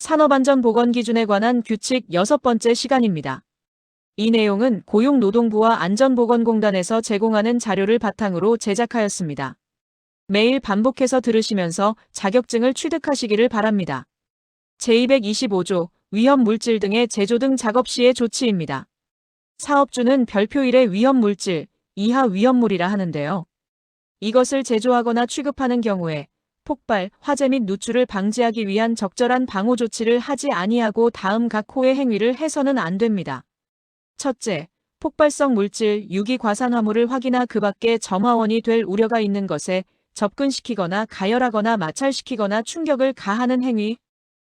산업안전보건기준에 관한 규칙 6번째 시간입니다. 이 내용은 고용노동부와 안전보건공단에서 제공하는 자료를 바탕으로 제작하였습니다. 매일 반복해서 들으시면서 자격증을 취득하시기를 바랍니다. 제225조 위험물질 등의 제조 등 작업 시의 조치입니다. 사업주는 별표 1의 위험물질, 이하 위험물이라 하는데요. 이것을 제조하거나 취급하는 경우에 폭발, 화재 및 누출을 방지하기 위한 적절한 방호 조치를 하지 아니하고 다음 각 호의 행위를 해서는 안 됩니다. 첫째, 폭발성 물질, 유기과산화물을 확이나 그 밖에 점화원이 될 우려가 있는 것에 접근시키거나 가열하거나 마찰시키거나 충격을 가하는 행위.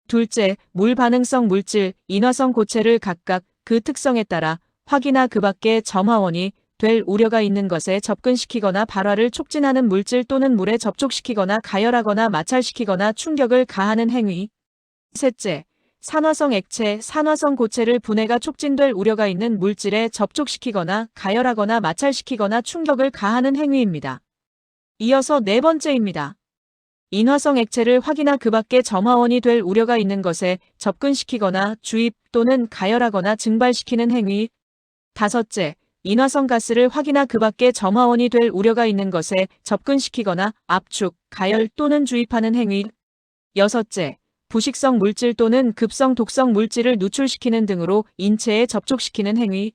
둘째, 물 반응성 물질, 인화성 고체를 각각 그 특성에 따라 확이나 그 밖에 점화원이 될 우려가 있는 것에 접근시키거나 발화를 촉진하는 물질 또는 물에 접촉시키거나 가열하거나 마찰시키거나 충격을 가하는 행위. 셋째, 산화성 액체, 산화성 고체를 분해가 촉진될 우려가 있는 물질에 접촉시키거나 가열하거나 마찰시키거나 충격을 가하는 행위입니다. 이어서 네 번째입니다. 인화성 액체를 확이나 그 밖에 점화원이 될 우려가 있는 것에 접근시키거나 주입 또는 가열하거나 증발시키는 행위. 다섯째, 인화성 가스를 확이나 그 밖에 점화원이 될 우려가 있는 것에 접근시키거나 압축, 가열 또는 주입하는 행위. 여섯째, 부식성 물질 또는 급성 독성 물질을 누출시키는 등으로 인체에 접촉시키는 행위.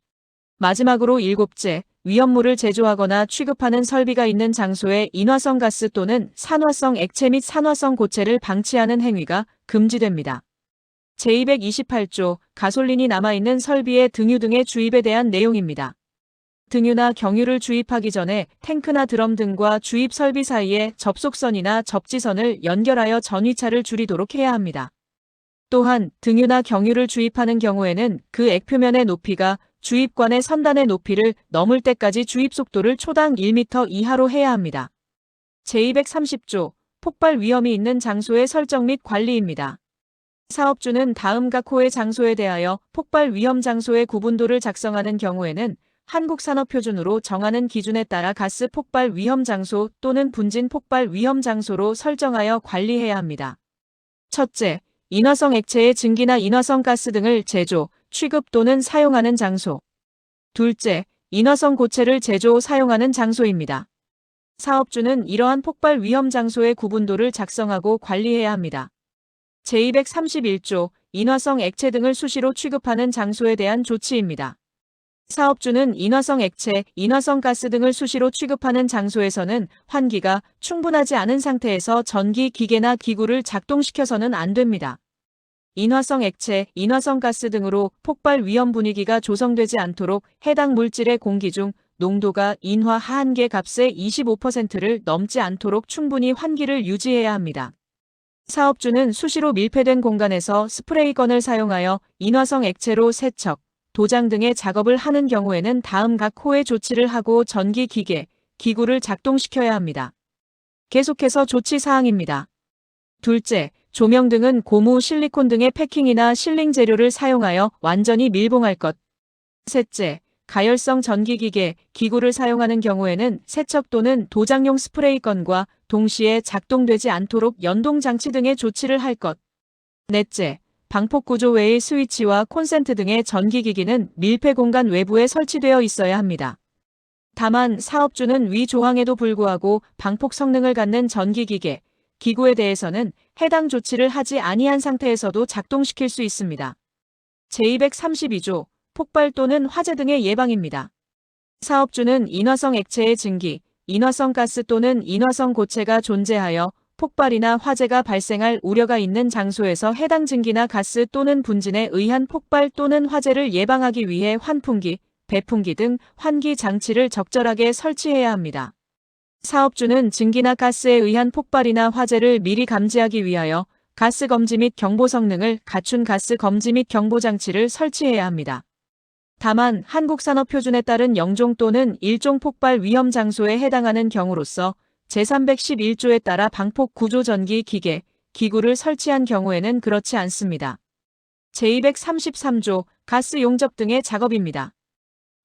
마지막으로 일곱째, 위험물을 제조하거나 취급하는 설비가 있는 장소에 인화성 가스 또는 산화성 액체 및 산화성 고체를 방치하는 행위가 금지됩니다. 제228조 가솔린이 남아있는 설비의 등유 등의 주입에 대한 내용입니다. 등유나 경유를 주입하기 전에 탱크나 드럼 등과 주입 설비 사이에 접속선이나 접지선을 연결하여 전위차를 줄이도록 해야 합니다. 또한 등유나 경유를 주입하는 경우에는 그 액표면의 높이가 주입관의 선단의 높이를 넘을 때까지 주입 속도를 초당 1m 이하로 해야 합니다. 제230조 폭발 위험이 있는 장소의 설정 및 관리입니다. 사업주는 다음 각 호의 장소에 대하여 폭발 위험 장소의 구분도를 작성하는 경우에는 한국산업표준으로 정하는 기준에 따라 가스 폭발 위험 장소 또는 분진 폭발 위험 장소로 설정하여 관리해야 합니다. 첫째, 인화성 액체의 증기나 인화성 가스 등을 제조, 취급 또는 사용하는 장소. 둘째, 인화성 고체를 제조, 사용하는 장소입니다. 사업주는 이러한 폭발 위험 장소의 구분도를 작성하고 관리해야 합니다. 제231조 인화성 액체 등을 수시로 취급하는 장소에 대한 조치입니다. 사업주는 인화성 액체, 인화성 가스 등을 수시로 취급하는 장소에서는 환기가 충분하지 않은 상태에서 전기 기계나 기구를 작동시켜서는 안 됩니다. 인화성 액체, 인화성 가스 등으로 폭발 위험 분위기가 조성되지 않도록 해당 물질의 공기 중 농도가 인화 하한계 값의 25%를 넘지 않도록 충분히 환기를 유지해야 합니다. 사업주는 수시로 밀폐된 공간에서 스프레이건을 사용하여 인화성 액체로 세척, 도장 등의 작업을 하는 경우에는 다음 각 호의 조치를 하고 전기 기계, 기구를 작동시켜야 합니다. 계속해서 조치 사항입니다. 둘째, 조명 등은 고무 실리콘 등의 패킹이나 실링 재료를 사용하여 완전히 밀봉할 것. 셋째, 가열성 전기기계, 기구를 사용하는 경우에는 세척 또는 도장용 스프레이건과 동시에 작동되지 않도록 연동장치 등의 조치를 할 것. 넷째, 방폭구조 외의 스위치와 콘센트 등의 전기기기는 밀폐 공간 외부에 설치되어 있어야 합니다. 다만 사업주는 위 조항에도 불구하고 방폭 성능을 갖는 전기기계, 기구에 대해서는 해당 조치를 하지 아니한 상태에서도 작동시킬 수 있습니다. 제232조 폭발 또는 화재 등의 예방입니다. 사업주는 인화성 액체의 증기, 인화성 가스 또는 인화성 고체가 존재하여 폭발이나 화재가 발생할 우려가 있는 장소에서 해당 증기나 가스 또는 분진에 의한 폭발 또는 화재를 예방하기 위해 환풍기, 배풍기 등 환기 장치를 적절하게 설치해야 합니다. 사업주는 증기나 가스에 의한 폭발이나 화재를 미리 감지하기 위하여 가스 검지 및 경보 성능을 갖춘 가스 검지 및 경보 장치를 설치해야 합니다. 다만 한국산업표준에 따른 영종 또는 일종 폭발 위험 장소에 해당하는 경우로서 제311조에 따라 방폭 구조 전기 기계, 기구를 설치한 경우에는 그렇지 않습니다. 제233조 가스 용접 등의 작업입니다.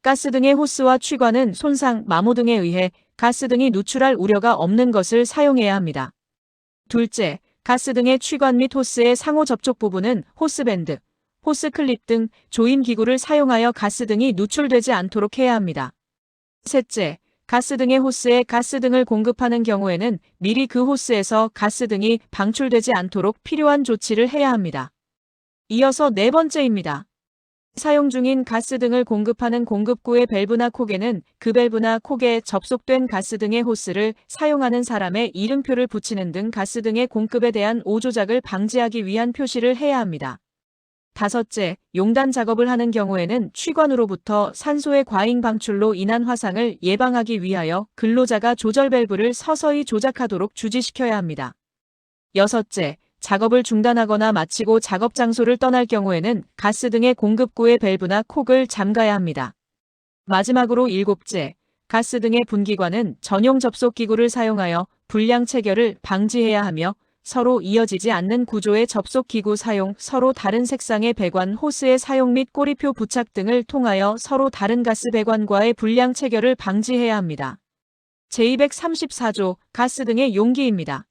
가스 등의 호스와 취관은 손상, 마모 등에 의해 가스 등이 누출할 우려가 없는 것을 사용해야 합니다. 둘째, 가스 등의 취관 및 호스의 상호 접촉 부분은 호스밴드, 호스클립 등 조인 기구를 사용하여 가스 등이 누출되지 않도록 해야 합니다. 셋째, 가스 등의 호스에 가스 등을 공급하는 경우에는 미리 그 호스에서 가스 등이 방출되지 않도록 필요한 조치를 해야 합니다. 이어서 네 번째입니다. 사용 중인 가스 등을 공급하는 공급구의 밸브나 콕에는 그 밸브나 콕에 접속된 가스 등의 호스를 사용하는 사람의 이름표를 붙이는 등 가스 등의 공급에 대한 오조작을 방지하기 위한 표시를 해야 합니다. 다섯째, 용단 작업을 하는 경우에는 취관으로부터 산소의 과잉 방출로 인한 화상을 예방하기 위하여 근로자가 조절 밸브를 서서히 조작하도록 주지시켜야 합니다. 여섯째, 작업을 중단하거나 마치고 작업 장소를 떠날 경우에는 가스 등의 공급구의 밸브나 콕을 잠가야 합니다. 마지막으로 일곱째, 가스 등의 분기관은 전용 접속기구를 사용하여 불량 체결을 방지해야 하며 서로 이어지지 않는 구조의 접속기구 사용, 서로 다른 색상의 배관 호스의 사용 및 꼬리표 부착 등을 통하여 서로 다른 가스 배관과의 불량 체결을 방지해야 합니다. 제234조 가스 등의 용기입니다.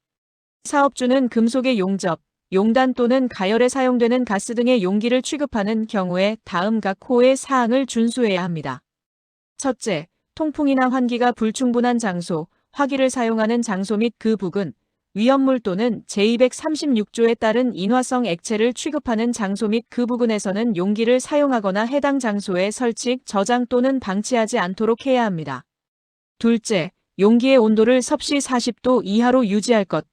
사업주는 금속의 용접, 용단 또는 가열에 사용되는 가스 등의 용기를 취급하는 경우에 다음 각 호의 사항을 준수해야 합니다. 첫째, 통풍이나 환기가 불충분한 장소, 화기를 사용하는 장소 및 그 부근, 위험물 또는 제236조에 따른 인화성 액체를 취급하는 장소 및 그 부근에서는 용기를 사용하거나 해당 장소에 설치, 저장 또는 방치하지 않도록 해야 합니다. 둘째, 용기의 온도를 섭씨 40도 이하로 유지할 것.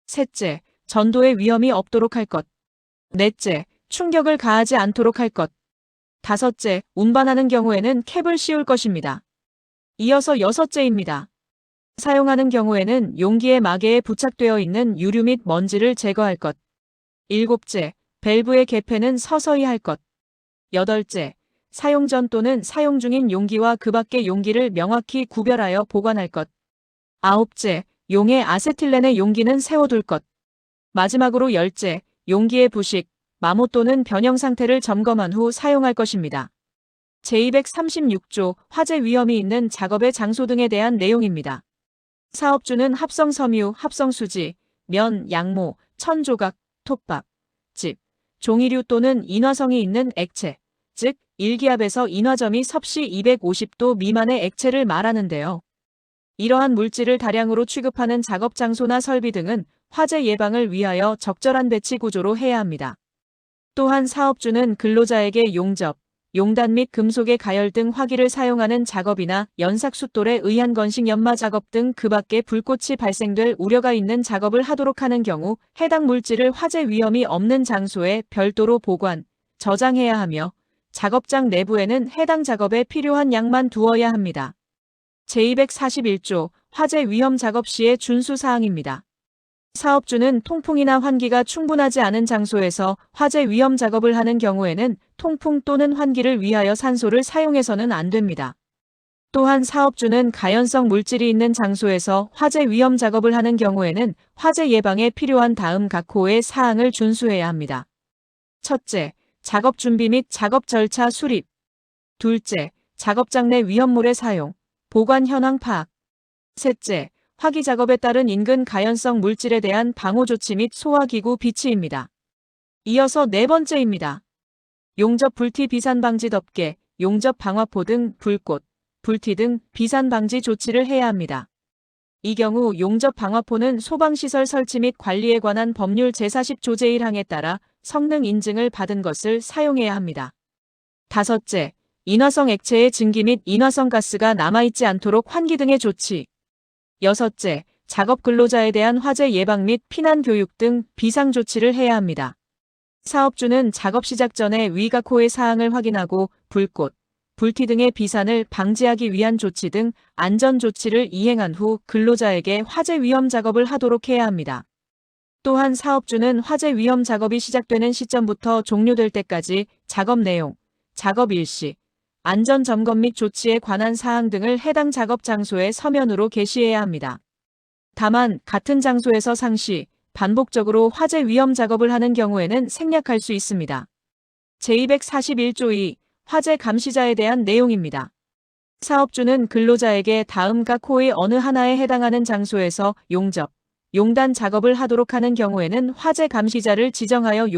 셋째, 전도의 위험이 없도록 할 것. 넷째, 충격을 가하지 않도록 할 것. 다섯째, 운반하는 경우에는 캡을 씌울 것입니다. 이어서 여섯째입니다. 사용하는 경우에는 용기의 마개에 부착되어 있는 유류 및 먼지를 제거할 것. 일곱째, 밸브의 개폐는 서서히 할 것. 여덟째, 사용 전 또는 사용 중인 용기와 그 밖의 용기를 명확히 구별하여 보관할 것. 아홉째, 용의 아세틸렌의 용기는 세워둘 것. 마지막으로 열째, 용기의 부식, 마모 또는 변형 상태를 점검한 후 사용할 것입니다. 제236조 화재 위험이 있는 작업의 장소 등에 대한 내용입니다. 사업주는 합성 섬유, 합성 수지, 면, 양모, 천 조각, 톱밥, 집, 종이류 또는 인화성이 있는 액체, 즉 일기압에서 인화점이 섭씨 250도 미만의 액체를 말하는데요. 이러한 물질을 다량으로 취급하는 작업 장소나 설비 등은 화재 예방을 위하여 적절한 배치 구조로 해야 합니다. 또한 사업주는 근로자에게 용접, 용단 및 금속의 가열 등 화기를 사용하는 작업이나 연삭숫돌에 의한 건식 연마 작업 등 그 밖에 불꽃이 발생될 우려가 있는 작업을 하도록 하는 경우 해당 물질을 화재 위험이 없는 장소에 별도로 보관, 저장해야 하며 작업장 내부에는 해당 작업에 필요한 양만 두어야 합니다. 제241조 화재 위험 작업 시의 준수 사항입니다. 사업주는 통풍이나 환기가 충분하지 않은 장소에서 화재 위험 작업을 하는 경우에는 통풍 또는 환기를 위하여 산소를 사용해서는 안 됩니다. 또한 사업주는 가연성 물질이 있는 장소에서 화재 위험 작업을 하는 경우에는 화재 예방에 필요한 다음 각 호의 사항을 준수해야 합니다. 첫째, 작업 준비 및 작업 절차 수립. 둘째, 작업장 내 위험물의 사용, 보관 현황 파악. 셋째, 화기 작업에 따른 인근 가연성 물질에 대한 방호 조치 및 소화기구 비치입니다. 이어서 네 번째입니다. 용접 불티 비산 방지 덮개, 용접 방화포 등 불꽃, 불티 등 비산 방지 조치를 해야 합니다. 이 경우 용접 방화포는 소방시설 설치 및 관리에 관한 법률 제40조 제1항에 따라 성능 인증을 받은 것을 사용해야 합니다. 다섯째, 인화성 액체의 증기 및 인화성 가스가 남아있지 않도록 환기 등의 조치. 여섯째, 작업 근로자에 대한 화재 예방 및 피난 교육 등 비상 조치를 해야 합니다. 사업주는 작업 시작 전에 위각 호의 사항을 확인하고 불꽃, 불티 등의 비산을 방지하기 위한 조치 등 안전 조치를 이행한 후 근로자에게 화재 위험 작업을 하도록 해야 합니다. 또한 사업주는 화재 위험 작업이 시작되는 시점부터 종료될 때까지 작업 내용, 작업 일시, 안전 점검 및 조치에 관한 사항 등을 해당 작업 장소에 서면으로 게시해야 합니다. 다만 같은 장소에서 상시, 반복적으로 화재 위험 작업을 하는 경우에는 생략할 수 있습니다. 제241조 2 화재 감시자에 대한 내용입니다. 사업주는 근로자에게 다음 각 호의 어느 하나에 해당하는 장소에서 용접, 용단 작업을 하도록 하는 경우에는 화재 감시자를 지정하여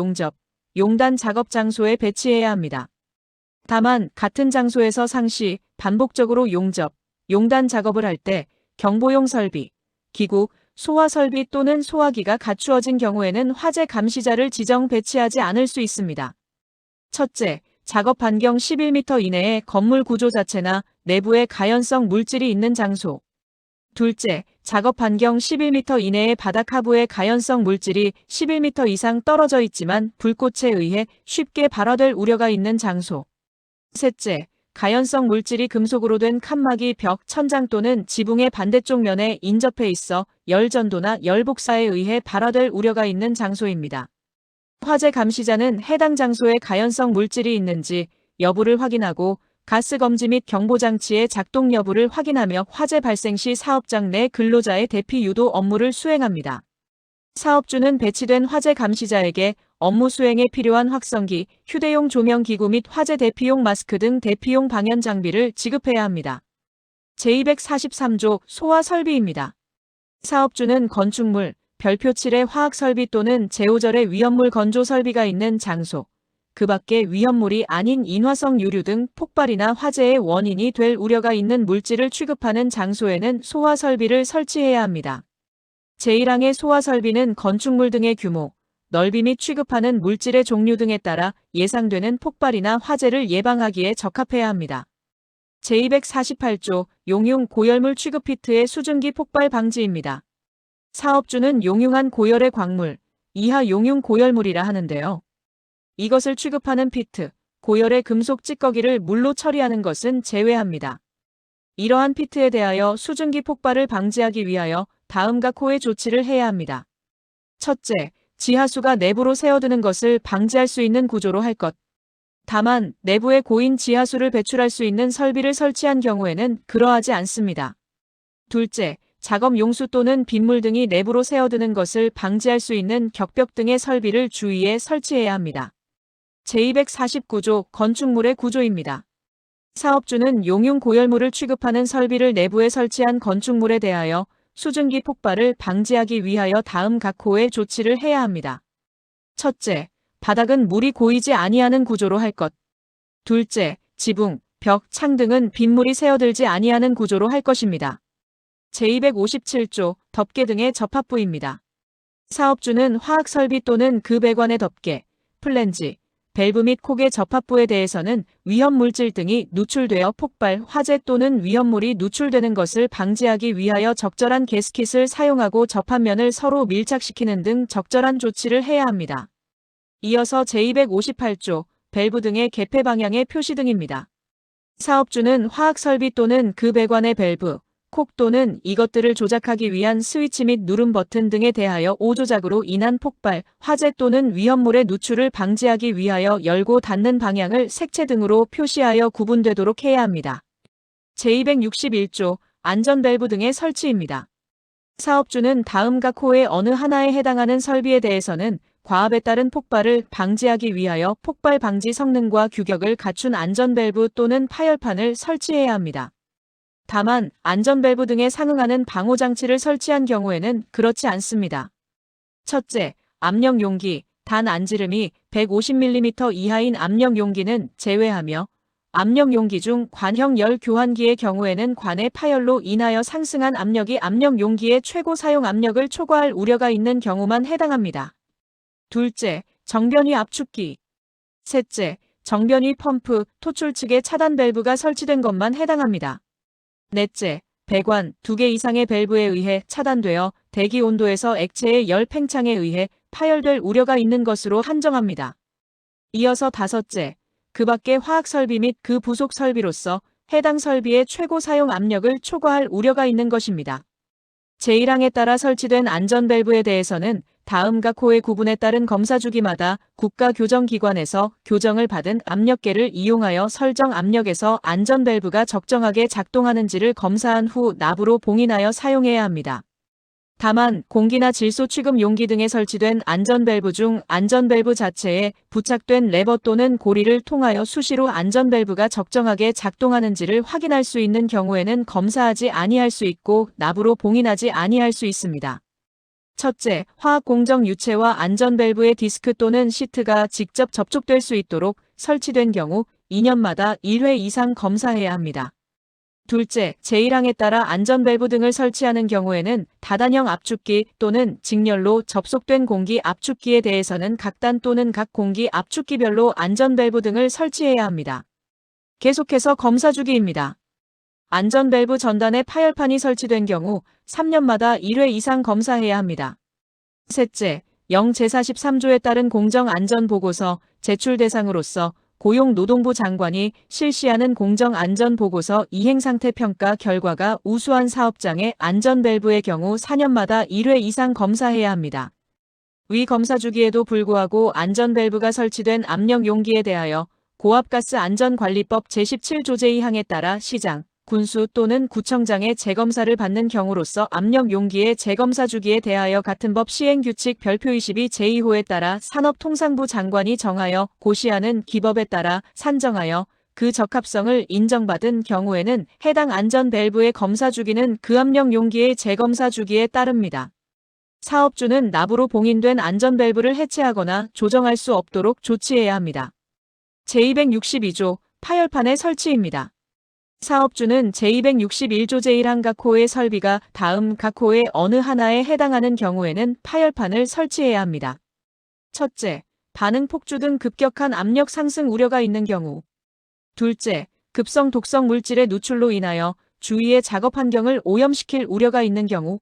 용단 작업 장소에 배치해야 합니다. 다만 같은 장소에서 상시, 반복적으로 용단 작업을 할 때 경보용 설비, 기구, 소화 설비 또는 소화기가 갖추어진 경우에는 화재 감시자를 지정 배치하지 않을 수 있습니다. 첫째, 작업 반경 11m 이내에 건물 구조 자체나 내부에 가연성 물질이 있는 장소. 둘째, 작업 반경 11m 이내에 바닥 하부에 가연성 물질이 11m 이상 떨어져 있지만 불꽃에 의해 쉽게 발화될 우려가 있는 장소. 셋째, 가연성 물질이 금속으로 된 칸막이 벽, 천장 또는 지붕의 반대쪽 면에 인접해 있어 열 전도나 열 복사에 의해 발화될 우려가 있는 장소입니다. 화재 감시자는 해당 장소에 가연성 물질이 있는지 여부를 확인하고 가스 검지 및 경보 장치의 작동 여부를 확인하며 화재 발생 시 사업장 내 근로자의 대피 유도 업무를 수행합니다. 사업주는 배치된 화재 감시자에게 업무 수행에 필요한 확성기, 휴대용 조명기구 및 화재 대피용 마스크 등 대피용 방연 장비를 지급해야 합니다. 제243조 소화 설비입니다. 사업주는 건축물, 별표 7의 화학설비 또는 제오절의 위험물 건조 설비가 있는 장소, 그 밖에 위험물이 아닌 인화성 유류 등 폭발이나 화재의 원인이 될 우려가 있는 물질을 취급하는 장소에는 소화 설비를 설치해야 합니다. 제1항의 소화 설비는 건축물 등의 규모, 넓이 및 취급하는 물질의 종류 등에 따라 예상되는 폭발이나 화재를 예방하기에 적합해야 합니다. 제248조 용융 고열물 취급 피트의 수증기 폭발 방지입니다. 사업주는 용융한 고열의 광물, 이하 용융 고열물이라 하는데요. 이것을 취급하는 피트, 고열의 금속 찌꺼기를 물로 처리하는 것은 제외합니다. 이러한 피트에 대하여 수증기 폭발을 방지하기 위하여 다음과 코의 조치를 해야 합니다. 첫째, 지하수가 내부로 새어드는 것을 방지할 수 있는 구조로 할 것. 다만 내부에 고인 지하수를 배출할 수 있는 설비를 설치한 경우에는 그러하지 않습니다. 둘째, 작업 용수 또는 빗물 등이 내부로 새어드는 것을 방지할 수 있는 격벽 등의 설비를 주위에 설치해야 합니다. 제249조 건축물의 구조입니다. 사업주는 용융 고열물을 취급하는 설비를 내부에 설치한 건축물에 대하여 수증기 폭발을 방지하기 위하여 다음 각 호의 조치를 해야 합니다. 첫째, 바닥은 물이 고이지 아니하는 구조로 할 것. 둘째, 지붕, 벽, 창 등은 빗물이 새어들지 아니하는 구조로 할 것입니다. 제257조 덮개 등의 접합부입니다. 사업주는 화학설비 또는 그 배관의 덮개, 플랜지, 밸브 및 콕의 접합부에 대해서는 위험물질 등이 누출되어 폭발, 화재 또는 위험물이 누출되는 것을 방지하기 위하여 적절한 게스킷을 사용하고 접합면을 서로 밀착시키는 등 적절한 조치를 해야 합니다. 이어서 제258조 밸브 등의 개폐 방향의 표시 등입니다. 사업주는 화학설비 또는 그 배관의 밸브, 콕 또는 이것들을 조작하기 위한 스위치 및 누름 버튼 등에 대하여 오조작으로 인한 폭발, 화재 또는 위험물의 누출을 방지하기 위하여 열고 닫는 방향을 색채 등으로 표시하여 구분되도록 해야 합니다. 제261조 안전 밸브 등의 설치입니다. 사업주는 다음 각 호의 어느 하나에 해당하는 설비에 대해서는 과압에 따른 폭발을 방지하기 위하여 폭발 방지 성능과 규격을 갖춘 안전 밸브 또는 파열판을 설치해야 합니다. 다만 안전 밸브 등에 상응하는 방호 장치를 설치한 경우에는 그렇지 않습니다. 첫째, 압력 용기, 단 안지름이 150mm 이하인 압력 용기는 제외하며 압력 용기 중 관형 열 교환기의 경우에는 관의 파열로 인하여 상승한 압력이 압력 용기의 최고 사용 압력을 초과할 우려가 있는 경우만 해당합니다. 둘째, 정변위 압축기. 셋째, 정변위 펌프, 토출 측에 차단 밸브가 설치된 것만 해당합니다. 넷째, 배관 2개 이상의 밸브에 의해 차단되어 대기 온도에서 액체의 열 팽창에 의해 파열될 우려가 있는 것으로 한정합니다. 이어서 다섯째, 그 밖의 화학 설비 및 그 부속 설비로서 해당 설비의 최고 사용 압력을 초과할 우려가 있는 것입니다. 제1항에 따라 설치된 안전 밸브에 대해서는 다음 각 호의 구분에 따른 검사 주기마다 국가교정기관에서 교정을 받은 압력계를 이용하여 설정 압력에서 안전 밸브가 적정하게 작동하는지를 검사한 후 납으로 봉인하여 사용해야 합니다. 다만 공기나 질소 취급 용기 등에 설치된 안전 밸브 중 안전 밸브 자체에 부착된 레버 또는 고리를 통하여 수시로 안전 밸브가 적정하게 작동하는지를 확인할 수 있는 경우에는 검사하지 아니할 수 있고 납으로 봉인하지 아니할 수 있습니다. 첫째, 화학 공정 유체와 안전 밸브의 디스크 또는 시트가 직접 접촉될 수 있도록 설치된 경우 2년마다 1회 이상 검사해야 합니다. 둘째, 제1항에 따라 안전 밸브 등을 설치하는 경우에는 다단형 압축기 또는 직렬로 접속된 공기 압축기에 대해서는 각 단 또는 각 공기 압축기별로 안전 밸브 등을 설치해야 합니다. 계속해서 검사 주기입니다. 안전 밸브 전단에 파열판이 설치된 경우 3년마다 1회 이상 검사해야 합니다. 셋째, 영 제43조에 따른 공정안전보고서 제출 대상으로서 고용노동부 장관이 실시하는 공정안전보고서 이행상태 평가 결과가 우수한 사업장의 안전 밸브의 경우 4년마다 1회 이상 검사해야 합니다. 위 검사 주기에도 불구하고 안전 밸브가 설치된 압력 용기에 대하여 고압가스 안전관리법 제17조 제2항에 따라 시장, 군수 또는 구청장의 재검사를 받는 경우로서 압력 용기의 재검사 주기에 대하여 같은 법 시행규칙 별표 22 제2호에 따라 산업통상부 장관이 정하여 고시하는 기법에 따라 산정하여 그 적합성을 인정받은 경우에는 해당 안전 밸브의 검사 주기는 그 압력 용기의 재검사 주기에 따릅니다. 사업주는 납으로 봉인된 안전 밸브를 해체하거나 조정할 수 없도록 조치해야 합니다. 제262조 파열판의 설치입니다. 사업주는 제261조 제1항 각 호의 설비가 다음 각 호의 어느 하나에 해당하는 경우에는 파열판을 설치해야 합니다. 첫째, 반응 폭주 등 급격한 압력 상승 우려가 있는 경우. 둘째, 급성 독성 물질의 누출로 인하여 주위의 작업 환경을 오염시킬 우려가 있는 경우.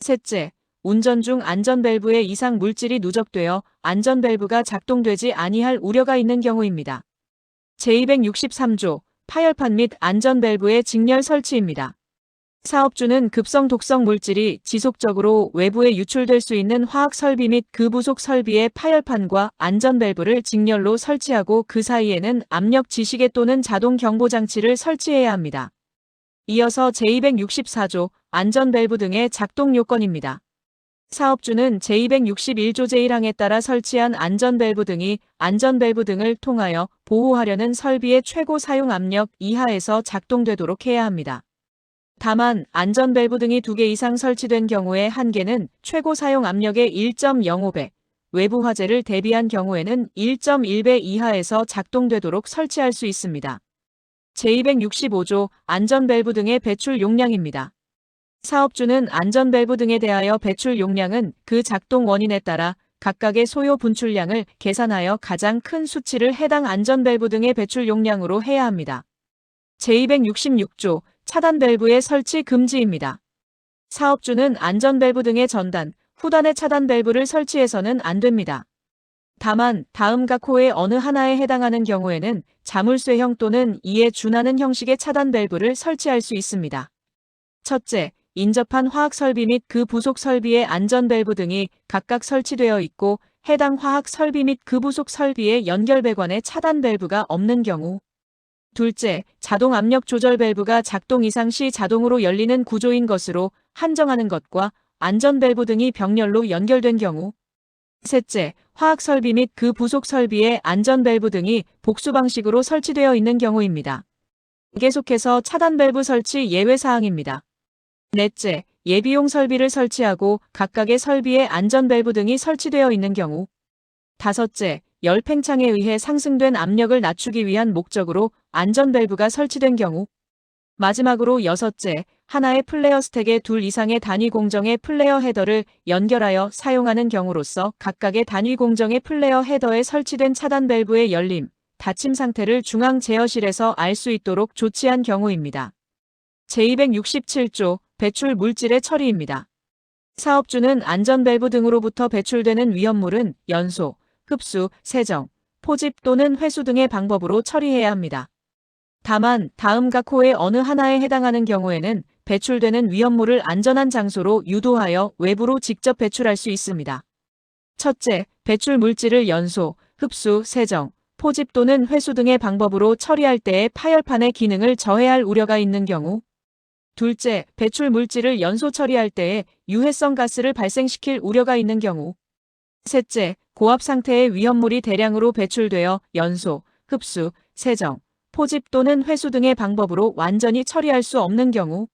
셋째, 운전 중 안전 밸브에 이상 물질이 누적되어 안전 밸브가 작동되지 아니할 우려가 있는 경우입니다. 제263조 파열판 및 안전 밸브의 직렬 설치입니다. 사업주는 급성 독성 물질이 지속적으로 외부에 유출될 수 있는 화학 설비 및 그 부속 설비의 파열판과 안전 밸브를 직렬로 설치하고 그 사이에는 압력 지시계 또는 자동 경보 장치를 설치해야 합니다. 이어서 제264조 안전 밸브 등의 작동 요건입니다. 사업주는 제261조 제1항에 따라 설치한 안전 밸브 등이 안전 밸브 등을 통하여 보호하려는 설비의 최고 사용 압력 이하에서 작동되도록 해야 합니다. 다만 안전 밸브 등이 2개 이상 설치된 경우에 한 개는 최고 사용 압력의 1.05배, 외부 화재를 대비한 경우에는 1.1배 이하에서 작동되도록 설치할 수 있습니다. 제265조 안전 밸브 등의 배출 용량입니다. 사업주는 안전 밸브 등에 대하여 배출 용량은 그 작동 원인에 따라 각각의 소요 분출량을 계산하여 가장 큰 수치를 해당 안전 밸브 등의 배출 용량으로 해야 합니다. 제266조 차단 밸브의 설치 금지입니다. 사업주는 안전 밸브 등의 전단, 후단의 차단 밸브를 설치해서는 안 됩니다. 다만 다음 각 호의 어느 하나에 해당하는 경우에는 자물쇠형 또는 이에 준하는 형식의 차단 밸브를 설치할 수 있습니다. 첫째, 인접한 화학 설비 및 그 부속 설비의 안전 밸브 등이 각각 설치되어 있고 해당 화학 설비 및 그 부속 설비의 연결 배관에 차단 밸브가 없는 경우. 둘째, 자동 압력 조절 밸브가 작동 이상 시 자동으로 열리는 구조인 것으로 한정하는 것과 안전 밸브 등이 병렬로 연결된 경우. 셋째, 화학 설비 및 그 부속 설비의 안전 밸브 등이 복수 방식으로 설치되어 있는 경우입니다. 계속해서 차단 밸브 설치 예외 사항입니다. 넷째, 예비용 설비를 설치하고 각각의 설비에 안전 밸브 등이 설치되어 있는 경우. 다섯째, 열 팽창에 의해 상승된 압력을 낮추기 위한 목적으로 안전 밸브가 설치된 경우. 마지막으로 여섯째, 하나의 플레어 스택에 둘 이상의 단위 공정의 플레어 헤더를 연결하여 사용하는 경우로서 각각의 단위 공정의 플레어 헤더에 설치된 차단 밸브의 열림, 닫힘 상태를 중앙 제어실에서 알 수 있도록 조치한 경우입니다. 제267조 배출 물질의 처리입니다. 사업주는 안전 밸브 등으로부터 배출되는 위험물은 연소, 흡수, 세정, 포집 또는 회수 등의 방법으로 처리해야 합니다. 다만 다음 각 호의 어느 하나에 해당하는 경우에는 배출되는 위험물을 안전한 장소로 유도하여 외부로 직접 배출할 수 있습니다. 첫째, 배출 물질을 연소, 흡수, 세정, 포집 또는 회수 등의 방법으로 처리할 때에 파열판의 기능을 저해할 우려가 있는 경우. 둘째, 배출 물질을 연소 처리할 때에 유해성 가스를 발생시킬 우려가 있는 경우. 셋째, 고압 상태의 위험물이 대량으로 배출되어 연소, 흡수, 세정, 포집 또는 회수 등의 방법으로 완전히 처리할 수 없는 경우.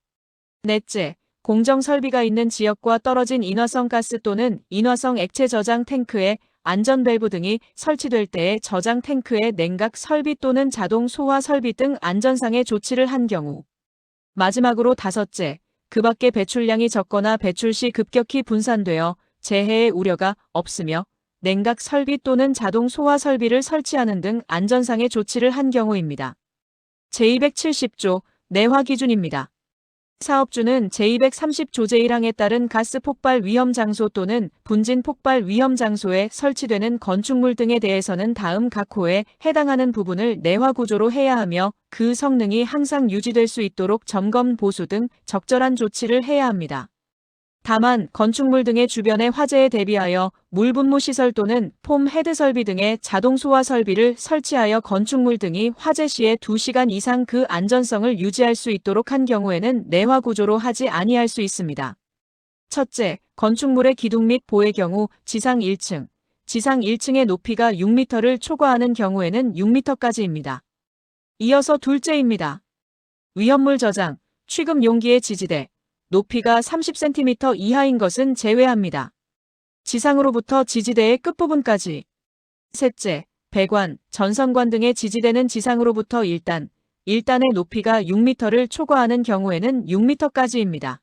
넷째, 공정 설비가 있는 지역과 떨어진 인화성 가스 또는 인화성 액체 저장 탱크에 안전 밸브 등이 설치될 때에 저장 탱크에 냉각 설비 또는 자동 소화 설비 등 안전상의 조치를 한 경우. 마지막으로 다섯째, 그 밖에 배출량이 적거나 배출 시 급격히 분산되어 재해의 우려가 없으며 냉각 설비 또는 자동 소화 설비를 설치하는 등 안전상의 조치를 한 경우입니다. 제270조 내화 기준입니다. 사업주는 제230조 제1항에 따른 가스 폭발 위험 장소 또는 분진 폭발 위험 장소에 설치되는 건축물 등에 대해서는 다음 각 호에 해당하는 부분을 내화 구조로 해야 하며 그 성능이 항상 유지될 수 있도록 점검 보수 등 적절한 조치를 해야 합니다. 다만 건축물 등의 주변의 화재에 대비하여 물 분무 시설 또는 폼 헤드 설비 등의 자동 소화 설비를 설치하여 건축물 등이 화재 시에 2시간 이상 그 안전성을 유지할 수 있도록 한 경우에는 내화 구조로 하지 아니할 수 있습니다. 첫째, 건축물의 기둥 및 보의 경우 지상 1층, 지상 1층의 높이가 6m를 초과하는 경우에는 6m까지입니다. 이어서 둘째입니다. 위험물 저장, 취급 용기의 지지대, 높이가 30cm 이하인 것은 제외합니다. 지상으로부터 지지대의 끝부분까지. 셋째, 배관, 전선관 등의 지지대는 지상으로부터 1단, 1단의 높이가 6m를 초과하는 경우에는 6m까지입니다.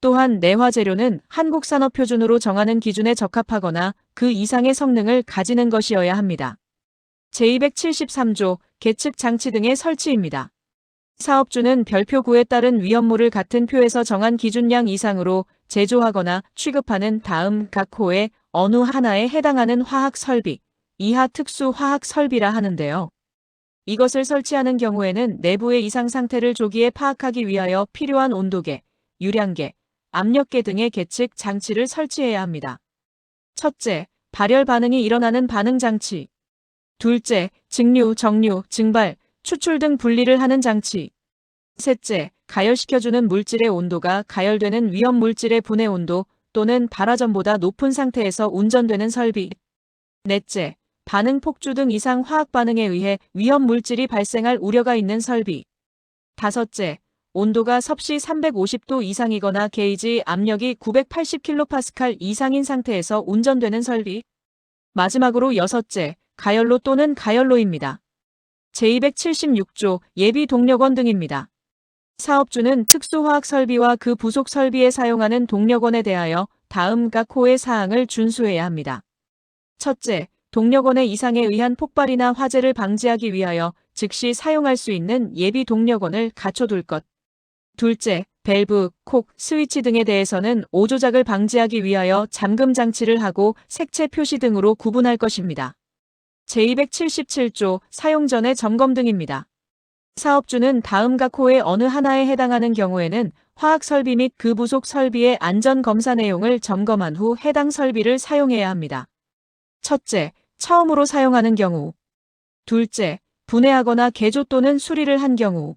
또한 내화 재료는 한국산업표준으로 정하는 기준에 적합하거나 그 이상의 성능을 가지는 것이어야 합니다. 제273조 계측 장치 등의 설치입니다. 사업주는 별표 9에 따른 위험물을 같은 표에서 정한 기준량 이상으로 제조하거나 취급하는 다음 각 호의 어느 하나에 해당하는 화학 설비, 이하 특수 화학 설비라 하는데요. 이것을 설치하는 경우에는 내부의 이상 상태를 조기에 파악하기 위하여 필요한 온도계, 유량계, 압력계 등의 계측 장치를 설치해야 합니다. 첫째, 발열 반응이 일어나는 반응 장치. 둘째, 증류, 정류, 증발, 추출 등 분리를 하는 장치. 셋째, 가열시켜주는 물질의 온도가 가열되는 위험 물질의 분해 온도 또는 발화점보다 높은 상태에서 운전되는 설비. 넷째, 반응 폭주 등 이상 화학 반응에 의해 위험 물질이 발생할 우려가 있는 설비. 다섯째, 온도가 섭씨 350도 이상이거나 게이지 압력이 980kPa 이상인 상태에서 운전되는 설비. 마지막으로 여섯째, 가열로 또는 가열로입니다. 제276조 예비 동력원 등입니다. 사업주는 특수화학 설비와 그 부속 설비에 사용하는 동력원에 대하여 다음 각 호의 사항을 준수해야 합니다. 첫째, 동력원의 이상에 의한 폭발이나 화재를 방지하기 위하여 즉시 사용할 수 있는 예비 동력원을 갖춰둘 것. 둘째, 밸브, 콕, 스위치 등에 대해서는 오조작을 방지하기 위하여 잠금 장치를 하고 색채 표시 등으로 구분할 것입니다. 제277조 사용 전의 점검 등입니다. 사업주는 다음 각 호의 어느 하나에 해당하는 경우에는 화학 설비 및 그 부속 설비의 안전 검사 내용을 점검한 후 해당 설비를 사용해야 합니다. 첫째, 처음으로 사용하는 경우. 둘째, 분해하거나 개조 또는 수리를 한 경우.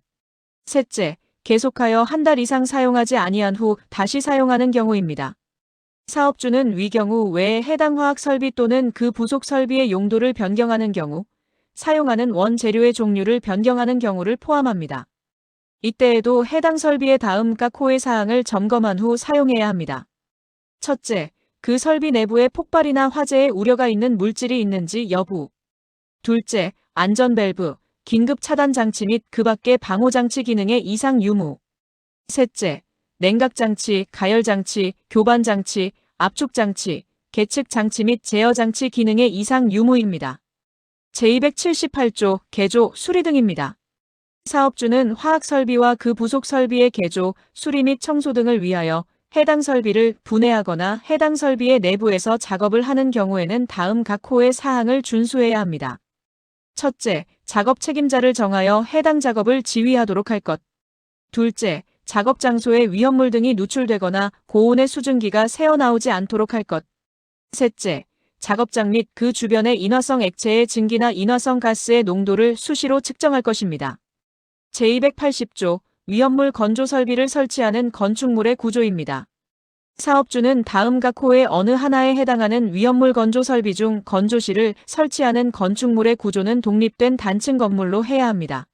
셋째, 계속하여 한 달 이상 사용하지 아니한 후 다시 사용하는 경우입니다. 사업주는 위 경우 외에 해당 화학 설비 또는 그 부속 설비의 용도를 변경하는 경우, 사용하는 원재료의 종류를 변경하는 경우를 포함합니다. 이때에도 해당 설비의 다음 각 호의 사항을 점검한 후 사용해야 합니다. 첫째, 그 설비 내부에 폭발이나 화재의 우려가 있는 물질이 있는지 여부. 둘째, 안전 밸브, 긴급 차단 장치 및 그 밖의 방호 장치 기능의 이상 유무. 셋째, 냉각 장치, 가열 장치, 교반 장치, 압축 장치, 계측 장치 및 제어 장치 기능의 이상 유무입니다. 제278조 개조, 수리 등입니다. 사업주는 화학 설비와 그 부속 설비의 개조, 수리 및 청소 등을 위하여 해당 설비를 분해하거나 해당 설비의 내부에서 작업을 하는 경우에는 다음 각 호의 사항을 준수해야 합니다. 첫째, 작업 책임자를 정하여 해당 작업을 지휘하도록 할 것. 둘째, 작업 장소에 위험물 등이 누출되거나 고온의 수증기가 새어나오지 않도록 할 것. 셋째, 작업장 및 그 주변의 인화성 액체의 증기나 인화성 가스의 농도를 수시로 측정할 것입니다. 제280조 위험물 건조 설비를 설치하는 건축물의 구조입니다. 사업주는 다음 각 호의 어느 하나에 해당하는 위험물 건조 설비 중 건조실을 설치하는 건축물의 구조는 독립된 단층 건물로 해야 합니다.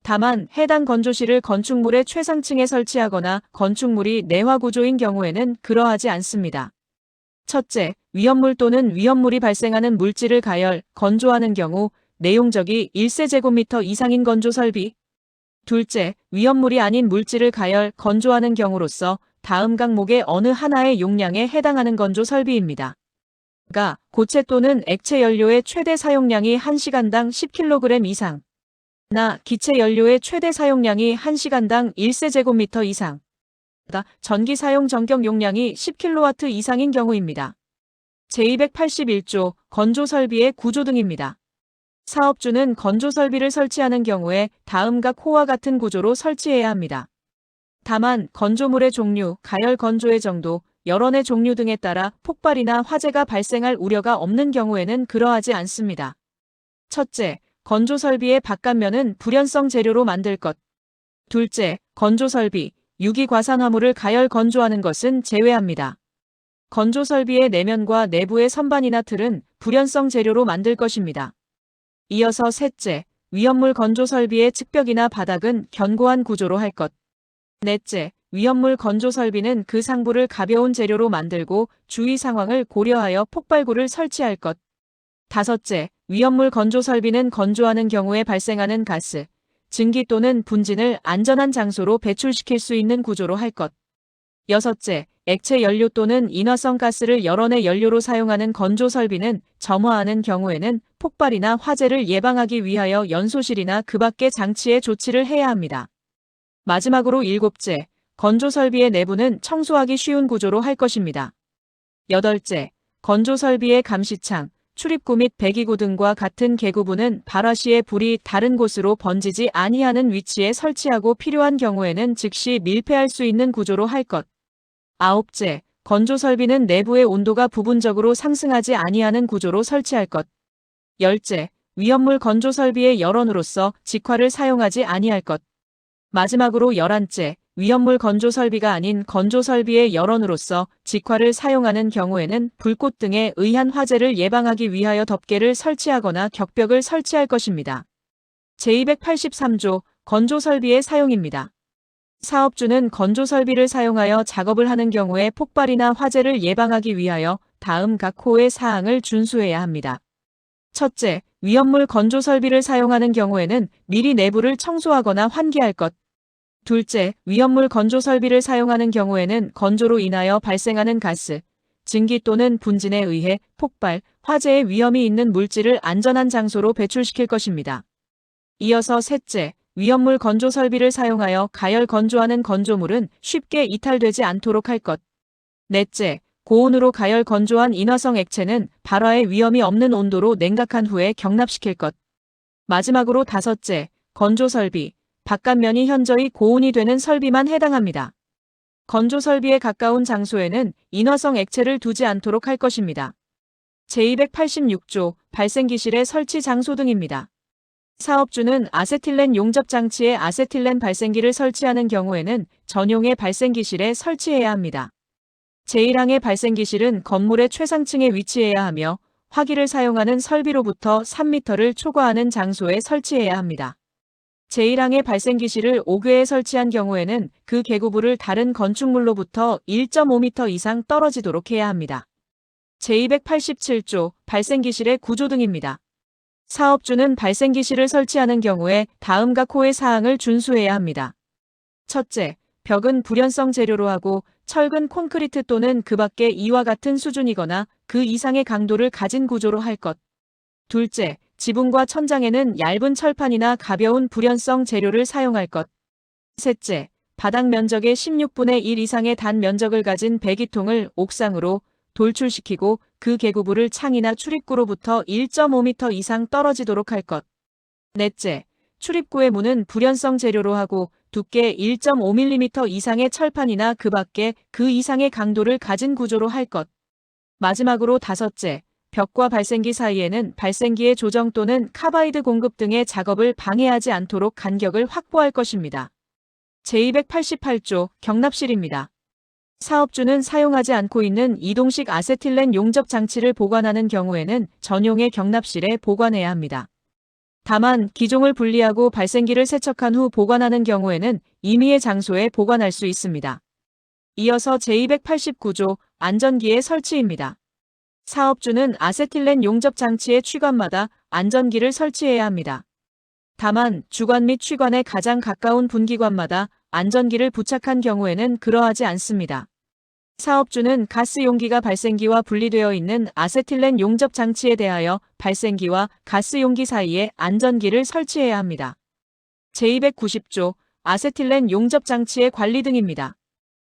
다만 해당 건조실을 건축물의 최상층에 설치하거나 건축물이 내화 구조인 경우에는 그러하지 않습니다. 첫째, 위험물 또는 위험물이 발생하는 물질을 가열, 건조하는 경우 내용적이 1세제곱미터 이상인 건조 설비. 둘째, 위험물이 아닌 물질을 가열, 건조하는 경우로서 다음 항목의 어느 하나의 용량에 해당하는 건조 설비입니다. 가, 고체 또는 액체 연료의 최대 사용량이 1시간당 10kg 이상. 나, 기체 연료의 최대 사용량이 1시간당 1세제곱미터 이상. 전기 사용 전격 용량이 10kW 이상인 경우입니다. 제281조 건조 설비의 구조 등입니다. 사업주는 건조 설비를 설치하는 경우에 다음 각 호와 같은 구조로 설치해야 합니다. 다만 건조물의 종류, 가열 건조의 정도, 열원의 종류 등에 따라 폭발이나 화재가 발생할 우려가 없는 경우에는 그러하지 않습니다. 첫째, 건조 설비의 바깥면은 불연성 재료로 만들 것. 둘째, 건조 설비, 유기과산화물을 가열 건조하는 것은 제외합니다. 건조 설비의 내면과 내부의 선반이나 틀은 불연성 재료로 만들 것입니다. 이어서 셋째, 위험물 건조 설비의 측벽이나 바닥은 견고한 구조로 할 것. 넷째, 위험물 건조 설비는 그 상부를 가벼운 재료로 만들고 주위 상황을 고려하여 폭발구를 설치할 것. 다섯째, 위험물 건조 설비는 건조하는 경우에 발생하는 가스, 증기 또는 분진을 안전한 장소로 배출시킬 수 있는 구조로 할 것. 여섯째, 액체 연료 또는 인화성 가스를 열원의 연료로 사용하는 건조 설비는 점화하는 경우에는 폭발이나 화재를 예방하기 위하여 연소실이나 그 밖의 장치에 조치를 해야 합니다. 마지막으로 일곱째, 건조 설비의 내부는 청소하기 쉬운 구조로 할 것입니다. 여덟째, 건조 설비의 감시창, 출입구 및 배기구 등과 같은 개구부는 발화 시에 불이 다른 곳으로 번지지 아니하는 위치에 설치하고 필요한 경우에는 즉시 밀폐할 수 있는 구조로 할 것. 아홉째, 건조 설비는 내부의 온도가 부분적으로 상승하지 아니하는 구조로 설치할 것. 열째, 위험물 건조 설비의 열원으로서 직화를 사용하지 아니할 것. 마지막으로 11째, 위험물 건조 설비가 아닌 건조 설비의 열원으로서 직화를 사용하는 경우에는 불꽃 등에 의한 화재를 예방하기 위하여 덮개를 설치하거나 격벽을 설치할 것입니다. 제283조 건조 설비의 사용입니다. 사업주는 건조 설비를 사용하여 작업을 하는 경우에 폭발이나 화재를 예방하기 위하여 다음 각 호의 사항을 준수해야 합니다. 첫째, 위험물 건조 설비를 사용하는 경우에는 미리 내부를 청소하거나 환기할 것. 둘째, 위험물 건조 설비를 사용하는 경우에는 건조로 인하여 발생하는 가스, 증기 또는 분진에 의해 폭발, 화재의 위험이 있는 물질을 안전한 장소로 배출시킬 것입니다. 이어서 셋째, 위험물 건조 설비를 사용하여 가열 건조하는 건조물은 쉽게 이탈되지 않도록 할 것. 넷째, 고온으로 가열 건조한 인화성 액체는 발화의 위험이 없는 온도로 냉각한 후에 경납시킬 것. 마지막으로 다섯째, 건조 설비, 바깥면이 현저히 고온이 되는 설비만 해당합니다. 건조 설비에 가까운 장소에는 인화성 액체를 두지 않도록 할 것입니다. 제286조 발생기실의 설치 장소 등입니다. 사업주는 아세틸렌 용접 장치에 아세틸렌 발생기를 설치하는 경우에는 전용의 발생기실에 설치해야 합니다. 제1항의 발생기실은 건물의 최상층에 위치해야 하며 화기를 사용하는 설비로부터 3m를 초과하는 장소에 설치해야 합니다. 제1항의 발생기실을 5궤에 설치한 경우에는 그 개구부를 다른 건축물로부터 1.5m 이상 떨어지도록 해야 합니다. 제287조 발생기실의 구조 등입니다. 사업주는 발생기실을 설치하는 경우에 다음 각 호의 사항을 준수해야 합니다. 첫째, 벽은 불연성 재료로 하고 철근 콘크리트 또는 그 밖의 이와 같은 수준이거나 그 이상의 강도를 가진 구조로 할 것. 둘째, 지붕과 천장에는 얇은 철판이나 가벼운 불연성 재료를 사용할 것. 셋째, 바닥 면적의 16분의 1 이상의 단 면적을 가진 배기통을 옥상으로 돌출시키고 그 개구부를 창이나 출입구로부터 1.5m 이상 떨어지도록 할 것. 넷째, 출입구의 문은 불연성 재료로 하고 두께 1.5mm 이상의 철판이나 그 밖에 그 이상의 강도를 가진 구조로 할 것. 마지막으로 다섯째, 벽과 발생기 사이에는 발생기의 조정 또는 카바이드 공급 등의 작업을 방해하지 않도록 간격을 확보할 것입니다. 제288조 경납실입니다. 사업주는 사용하지 않고 있는 이동식 아세틸렌 용접 장치를 보관하는 경우에는 전용의 경납실에 보관해야 합니다. 다만 기종을 분리하고 발생기를 세척한 후 보관하는 경우에는 임의의 장소에 보관할 수 있습니다. 이어서 제289조 안전기의 설치입니다. 사업주는 아세틸렌 용접 장치의 취관마다 안전기를 설치해야 합니다. 다만 주관 및 취관에 가장 가까운 분기관마다 안전기를 부착한 경우에는 그러하지 않습니다. 사업주는 가스 용기가 발생기와 분리되어 있는 아세틸렌 용접 장치에 대하여 발생기와 가스 용기 사이에 안전기를 설치해야 합니다. 제290조 아세틸렌 용접 장치의 관리 등입니다.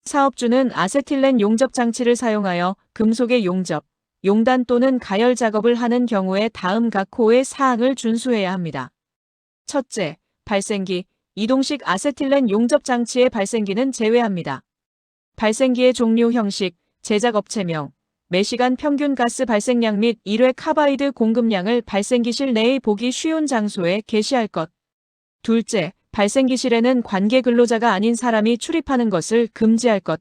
사업주는 아세틸렌 용접 장치를 사용하여 금속의 용접, 용단 또는 가열 작업을 하는 경우에 다음 각 호의 사항을 준수해야 합니다. 첫째, 발생기, 이동식 아세틸렌 용접 장치의 발생기는 제외합니다. 발생기의 종류 형식, 제작업체명, 매시간 평균 가스 발생량 및 1회 카바이드 공급량을 발생기실 내에 보기 쉬운 장소에 게시할 것. 둘째, 발생기실에는 관계 근로자가 아닌 사람이 출입하는 것을 금지할 것.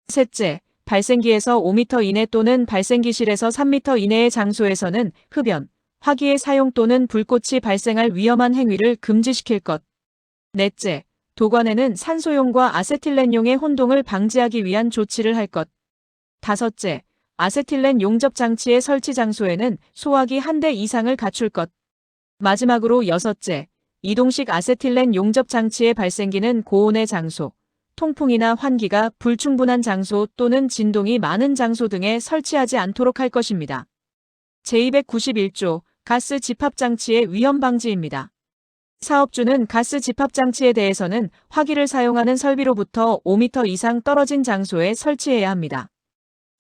셋째, 발생기에서 5m 이내 또는 발생기실에서 3m 이내의 장소에서는 흡연, 화기의 사용 또는 불꽃이 발생할 위험한 행위를 금지시킬 것. 넷째, 도관에는 산소용과 아세틸렌용의 혼동을 방지하기 위한 조치를 할 것. 다섯째, 아세틸렌 용접 장치의 설치 장소에는 소화기 1대 이상을 갖출 것. 마지막으로 여섯째, 이동식 아세틸렌 용접 장치의 발생기는 고온의 장소, 통풍이나 환기가 불충분한 장소 또는 진동이 많은 장소 등에 설치하지 않도록 할 것입니다. 제291조 가스 집합 장치의 위험 방지입니다. 사업주는 가스 집합 장치에 대해서는 화기를 사용하는 설비로부터 5m 이상 떨어진 장소에 설치해야 합니다.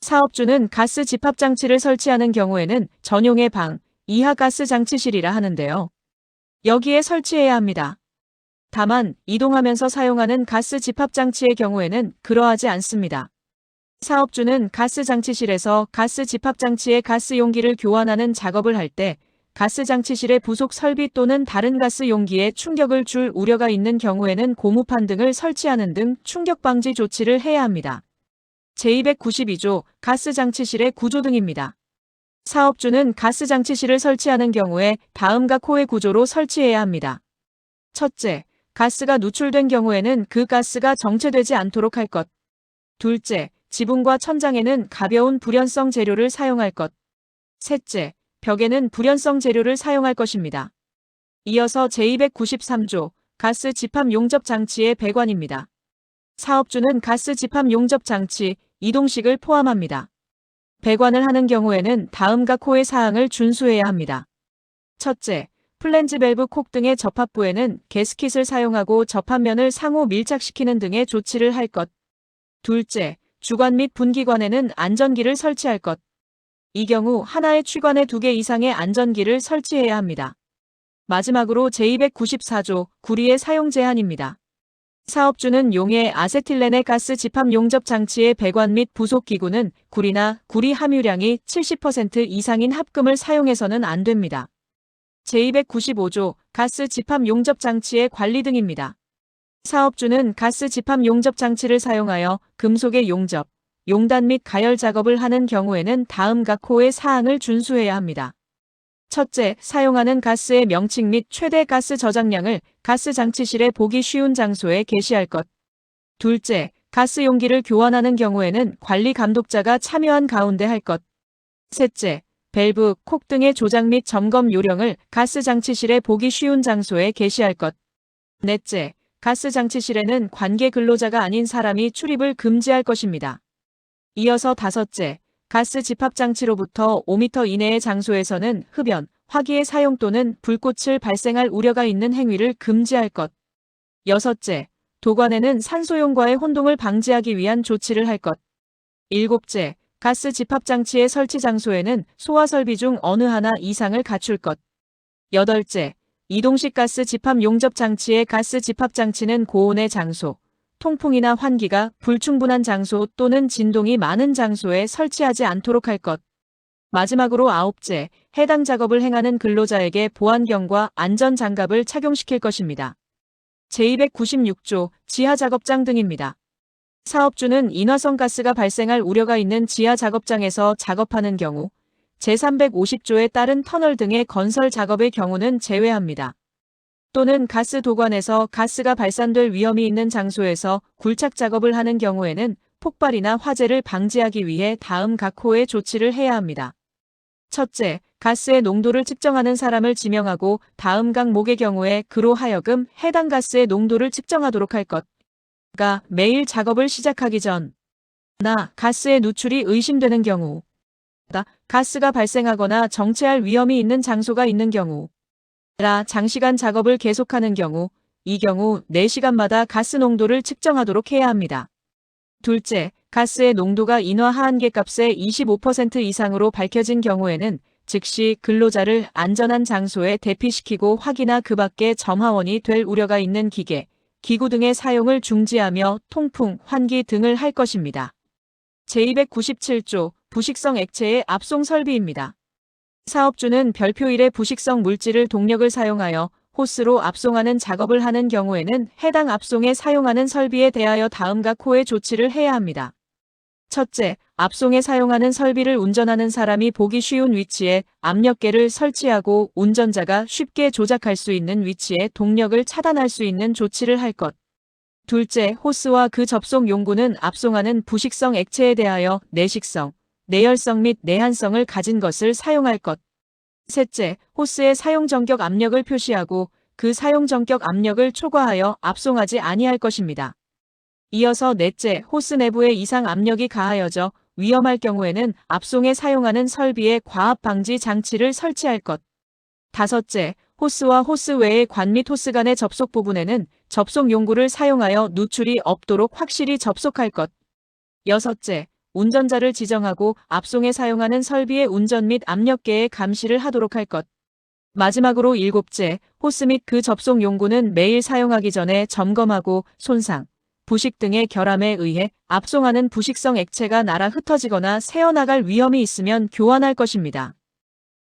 사업주는 가스 집합 장치를 설치하는 경우에는 전용의 방, 이하 가스 장치실이라 하는데요. 여기에 설치해야 합니다. 다만 이동하면서 사용하는 가스 집합 장치의 경우에는 그러하지 않습니다. 사업주는 가스 장치실에서 가스 집합 장치의 가스 용기를 교환하는 작업을 할 때 가스 장치실의 부속 설비 또는 다른 가스 용기에 충격을 줄 우려가 있는 경우에는 고무판 등을 설치하는 등 충격 방지 조치를 해야 합니다. 제292조 가스 장치실의 구조 등입니다. 사업주는 가스 장치실을 설치하는 경우에 다음 각 호의 구조로 설치해야 합니다. 첫째, 가스가 누출된 경우에는 그 가스가 정체되지 않도록 할 것. 둘째, 지붕과 천장에는 가벼운 불연성 재료를 사용할 것. 셋째, 벽에는 불연성 재료를 사용할 것입니다. 이어서 제293조 가스 집합 용접 장치의 배관입니다. 사업주는 가스 집합 용접 장치, 이동식을 포함합니다. 배관을 하는 경우에는 다음 각 호의 사항을 준수해야 합니다. 첫째, 플랜지 밸브 콕 등의 접합부에는 게스킷을 사용하고 접합면을 상호 밀착시키는 등의 조치를 할 것. 둘째, 주관 및 분기관에는 안전기를 설치할 것. 이 경우 하나의 취관에 2개 이상의 안전기를 설치해야 합니다. 마지막으로 제294조 구리의 사용 제한입니다. 사업주는 용해 아세틸렌의 가스 집합 용접 장치의 배관 및 부속 기구는 구리나 구리 함유량이 70% 이상인 합금을 사용해서는 안 됩니다. 제295조 가스 집합 용접 장치의 관리 등입니다. 사업주는 가스 집합 용접 장치를 사용하여 금속의 용접, 용단 및 가열 작업을 하는 경우에는 다음 각 호의 사항을 준수해야 합니다. 첫째, 사용하는 가스의 명칭 및 최대 가스 저장량을 가스 장치실에 보기 쉬운 장소에 게시할 것. 둘째, 가스 용기를 교환하는 경우에는 관리 감독자가 참여한 가운데 할 것. 셋째, 밸브, 콕 등의 조작 및 점검 요령을 가스 장치실에 보기 쉬운 장소에 게시할 것. 넷째, 가스 장치실에는 관계 근로자가 아닌 사람이 출입을 금지할 것입니다. 이어서 다섯째, 가스 집합 장치로부터 5m 이내의 장소에서는 흡연, 화기의 사용 또는 불꽃을 발생할 우려가 있는 행위를 금지할 것. 여섯째, 도관에는 산소용과의 혼동을 방지하기 위한 조치를 할 것. 일곱째, 가스 집합 장치의 설치 장소에는 소화 설비 중 어느 하나 이상을 갖출 것. 여덟째, 이동식 가스 집합 용접 장치의 가스 집합 장치는 고온의 장소, 통풍이나 환기가 불충분한 장소 또는 진동이 많은 장소에 설치하지 않도록 할 것. 마지막으로 아홉째, 해당 작업을 행하는 근로자에게 보안경과 안전장갑을 착용시킬 것입니다. 제296조 지하작업장 등입니다. 사업주는 인화성 가스가 발생할 우려가 있는 지하작업장에서 작업하는 경우 제350조에 따른 터널 등의 건설 작업의 경우는 제외합니다. 또는 가스 도관에서 가스가 발산될 위험이 있는 장소에서 굴착 작업을 하는 경우에는 폭발이나 화재를 방지하기 위해 다음 각 호의 조치를 해야 합니다. 첫째, 가스의 농도를 측정하는 사람을 지명하고 다음 각목의 경우에 그로 하여금 해당 가스의 농도를 측정하도록 할 것. 가 매일 작업을 시작하기 전 나 가스의 누출이 의심되는 경우 가스가 발생하거나 정체할 위험이 있는 장소가 있는 경우 라 장시간 작업을 계속하는 경우 이 경우 4시간마다 가스 농도를 측정하도록 해야 합니다. 둘째, 가스의 농도가 인화 하한계 값의 25% 이상으로 밝혀진 경우에는 즉시 근로자를 안전한 장소에 대피시키고 확이나 그 밖에 점화원이 될 우려가 있는 기계, 기구 등의 사용을 중지하며 통풍, 환기 등을 할 것입니다. 제297조 부식성 액체의 압송 설비입니다. 사업주는 별표 1의 부식성 물질을 동력을 사용하여 호스로 압송하는 작업을 하는 경우에는 해당 압송에 사용하는 설비에 대하여 다음 각 호의 조치를 해야 합니다. 첫째, 압송에 사용하는 설비를 운전하는 사람이 보기 쉬운 위치에 압력계를 설치하고 운전자가 쉽게 조작할 수 있는 위치에 동력을 차단할 수 있는 조치를 할 것. 둘째, 호스와 그 접속 용구는 압송하는 부식성 액체에 대하여 내식성, 내열성 및 내한성을 가진 것을 사용할 것. 셋째, 호스의 사용 전격 압력을 표시하고 그 사용 전격 압력을 초과하여 압송하지 아니할 것입니다. 이어서 넷째, 호스 내부에 이상 압력이 가하여져 위험할 경우에는 압송에 사용하는 설비에 과압 방지 장치를 설치할 것. 다섯째, 호스와 호스 외의 관 및 호스 간의 접속 부분에는 접속 용구를 사용하여 누출이 없도록 확실히 접속할 것. 여섯째, 운전자를 지정하고 압송에 사용하는 설비의 운전 및 압력계의 감시를 하도록 할 것. 마지막으로 일곱째, 호스 및 그 접속 용구는 매일 사용하기 전에 점검하고 손상, 부식 등의 결함에 의해 압송하는 부식성 액체가 날아 흩어지거나 새어나갈 위험이 있으면 교환할 것입니다.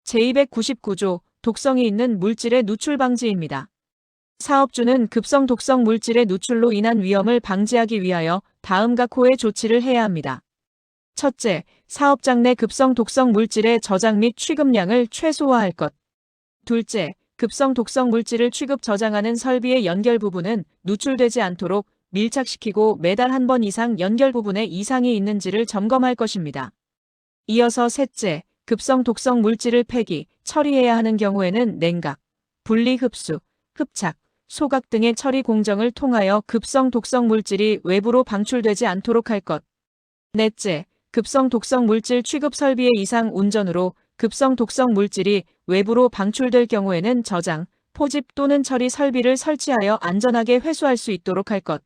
제299조 독성이 있는 물질의 누출 방지입니다. 사업주는 급성 독성 물질의 누출로 인한 위험을 방지하기 위하여 다음 각 호의 조치를 해야 합니다. 첫째, 사업장 내 급성 독성 물질의 저장 및 취급량을 최소화할 것. 둘째, 급성 독성 물질을 취급 저장하는 설비의 연결 부분은 누출되지 않도록 밀착시키고 매달 한 번 이상 연결 부분에 이상이 있는지를 점검할 것입니다. 이어서 셋째, 급성 독성 물질을 폐기, 처리해야 하는 경우에는 냉각, 분리 흡수, 흡착, 소각 등의 처리 공정을 통하여 급성 독성 물질이 외부로 방출되지 않도록 할 것. 넷째, 급성 독성 물질 취급 설비의 이상 운전으로 급성 독성 물질이 외부로 방출될 경우에는 저장, 포집 또는 처리 설비를 설치하여 안전하게 회수할 수 있도록 할 것.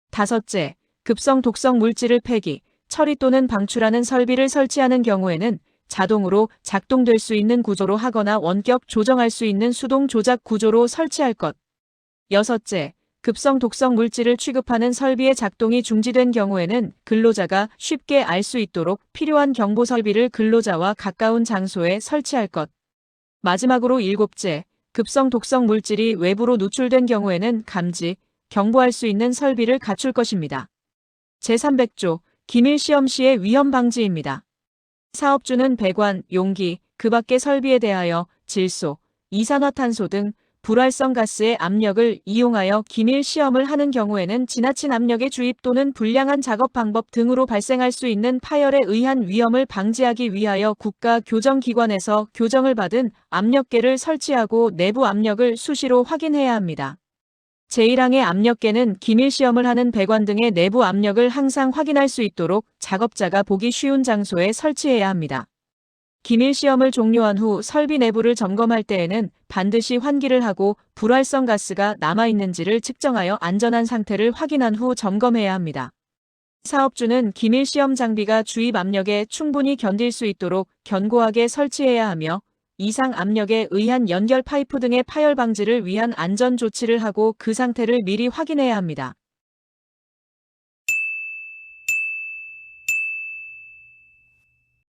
다섯째, 급성 독성 물질을 폐기, 처리 또는 방출하는 설비를 설치하는 경우에는 자동으로 작동될 수 있는 구조로 하거나 원격 조정할 수 있는 수동 조작 구조로 설치할 것. 여섯째, 급성 독성 물질을 취급하는 설비의 작동이 중지된 경우에는 근로자가 쉽게 알 수 있도록 필요한 경보 설비를 근로자와 가까운 장소에 설치할 것. 마지막으로 일곱째, 급성 독성 물질이 외부로 누출된 경우에는 감지, 경보할 수 있는 설비를 갖출 것입니다. 제300조 기밀 시험 시의 위험 방지입니다. 사업주는 배관, 용기, 그 밖의 설비에 대하여 질소, 이산화탄소 등 불활성 가스의 압력을 이용하여 기밀 시험을 하는 경우에는 지나친 압력의 주입 또는 불량한 작업 방법 등으로 발생할 수 있는 파열에 의한 위험을 방지하기 위하여 국가교정기관에서 교정을 받은 압력계를 설치하고 내부 압력을 수시로 확인해야 합니다. 제1항의 압력계는 기밀 시험을 하는 배관 등의 내부 압력을 항상 확인할 수 있도록 작업자가 보기 쉬운 장소에 설치해야 합니다. 기밀 시험을 종료한 후 설비 내부를 점검할 때에는 반드시 환기를 하고 불활성 가스가 남아있는지를 측정하여 안전한 상태를 확인한 후 점검해야 합니다. 사업주는 기밀 시험 장비가 주입 압력에 충분히 견딜 수 있도록 견고하게 설치해야 하며 이상 압력에 의한 연결 파이프 등의 파열 방지를 위한 안전 조치를 하고 그 상태를 미리 확인해야 합니다.